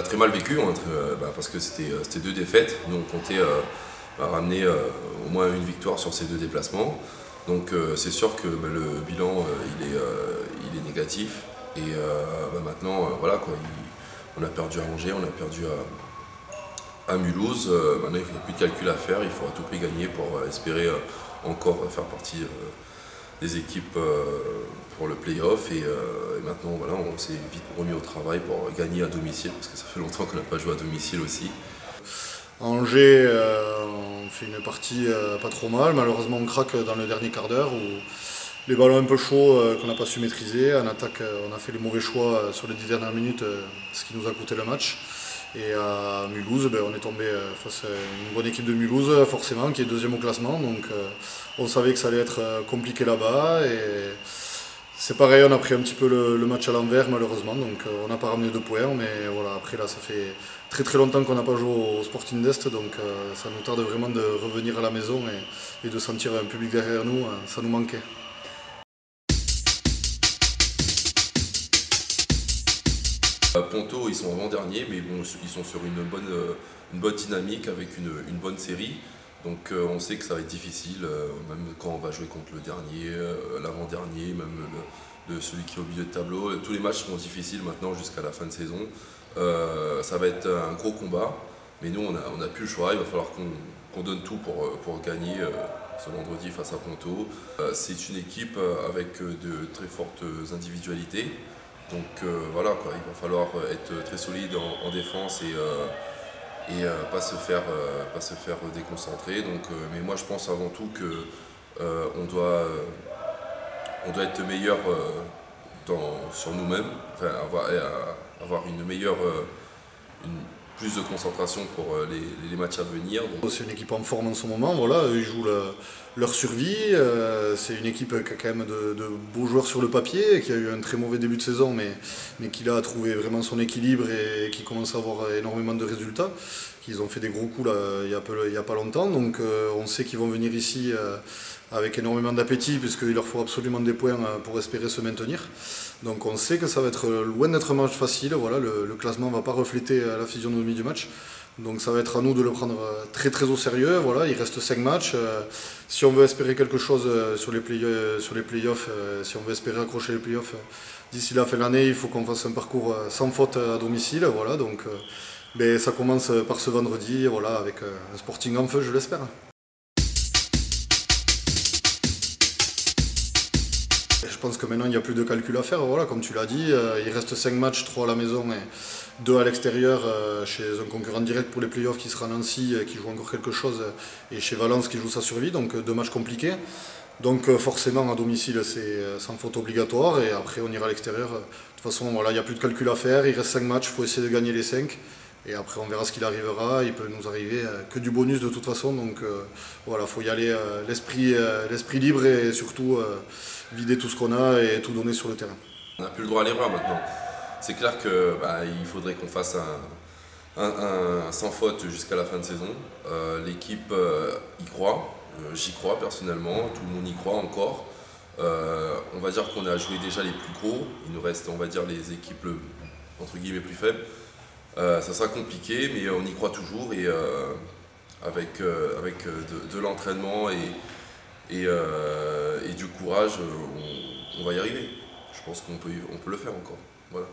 Très mal vécu, hein, parce que c'était 2 défaites. Nous on comptait ramener au moins une victoire sur ces 2 déplacements. Donc c'est sûr que le bilan il est négatif. Et maintenant voilà quoi, on a perdu à Angers, on a perdu à Mulhouse. Maintenant il n'y a plus de calcul à faire, il faut à tout prix gagner pour espérer encore faire partie des équipes pour le play-off. Et maintenant voilà, on s'est vite remis au travail pour gagner à domicile, parce que ça fait longtemps qu'on n'a pas joué à domicile aussi. À Angers, on fait une partie pas trop mal. Malheureusement, on craque dans le dernier quart d'heure où les ballons un peu chauds qu'on n'a pas su maîtriser. En attaque, on a fait les mauvais choix sur les 10 dernières minutes, ce qui nous a coûté le match. Et à Mulhouse, on est tombé face à une bonne équipe de Mulhouse, forcément, qui est 2e au classement. Donc on savait que ça allait être compliqué là-bas. Et c'est pareil, on a pris un petit peu le match à l'envers, malheureusement. Donc on n'a pas ramené 2 points. Mais voilà, après là, ça fait très longtemps qu'on n'a pas joué au Sporting d'Est. Donc ça nous tarde vraiment de revenir à la maison et de sentir un public derrière nous. Ça nous manquait. Ponto, ils sont avant-derniers, mais bon, ils sont sur une bonne dynamique avec une bonne série. Donc on sait que ça va être difficile, même quand on va jouer contre le dernier, l'avant-dernier, même celui qui est au milieu de tableau. Tous les matchs seront difficiles maintenant jusqu'à la fin de saison. Ça va être un gros combat, mais nous on n'a plus le choix, il va falloir qu'on donne tout pour gagner ce vendredi face à Ponto. C'est une équipe avec de très fortes individualités. Donc voilà quoi, il va falloir être très solide en défense et pas se faire déconcentrer. Donc, mais moi je pense avant tout que on doit être meilleur sur nous-mêmes, enfin, avoir plus de concentration pour les matchs à venir. C'est une équipe en forme en ce moment, voilà, ils jouent leur survie. C'est une équipe qui a quand même de beaux joueurs sur le papier, qui a eu un très mauvais début de saison, mais qui là a trouvé vraiment son équilibre et qui commence à avoir énormément de résultats. Ils ont fait des gros coups là, il y a pas longtemps, donc on sait qu'ils vont venir ici avec énormément d'appétit, puisqu'il leur faut absolument des points pour espérer se maintenir. Donc on sait que ça va être loin d'être un match facile, voilà, le classement ne va pas refléter la physionomie du match. Donc ça va être à nous de le prendre très au sérieux. Voilà, il reste 5 matchs. Si on veut espérer quelque chose sur les playoffs, si on veut espérer accrocher les playoffs d'ici la fin de l'année, il faut qu'on fasse un parcours sans faute à domicile. Voilà, donc ça commence par ce vendredi, voilà, avec un Sporting en feu, je l'espère. Je pense que maintenant il n'y a plus de calcul à faire, voilà, comme tu l'as dit, il reste 5 matchs, 3 à la maison et 2 à l'extérieur, chez un concurrent direct pour les playoffs qui sera Nancy, qui joue encore quelque chose, et chez Valence qui joue sa survie, donc 2 matchs compliqués. Donc forcément à domicile c'est sans faute obligatoire, et après on ira à l'extérieur. De toute façon voilà, il n'y a plus de calcul à faire, il reste 5 matchs, il faut essayer de gagner les 5. Et après on verra ce qu'il arrivera, il peut nous arriver que du bonus de toute façon, donc voilà, il faut y aller l'esprit libre et surtout vider tout ce qu'on a et tout donner sur le terrain. On n'a plus le droit à l'erreur maintenant. C'est clair qu'il faudrait qu'on fasse un sans faute jusqu'à la fin de saison. L'équipe y croit, j'y crois personnellement, tout le monde y croit encore. On va dire qu'on a joué déjà les plus gros, il nous reste on va dire les équipes entre guillemets plus faibles. Ça sera compliqué, mais on y croit toujours, et avec de l'entraînement et du courage, on va y arriver. Je pense qu'on peut le faire encore. Voilà.